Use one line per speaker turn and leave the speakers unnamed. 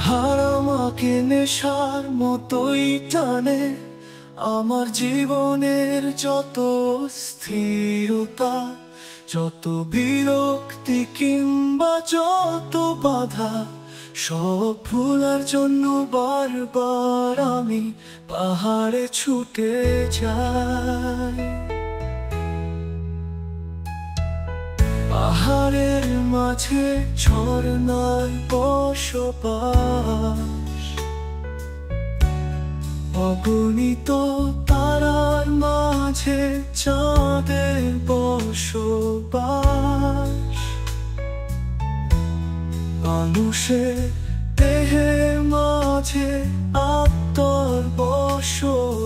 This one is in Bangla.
হার আমাকে নেশার মতোই টানে, আমার জীবনের যত স্থিরতা, যত বিরক্তি কিংবা যত বাধা, সব ভুলার জন্য বারবার আমি পাহাড়ে ছুটে যাই। পাহাড়ের মাঝে ঝরনার বসবাস, অগণিত তারার মাঝে চাঁদের বসবাস, মানুষের দেহের মাঝে আত্মার বসবাস।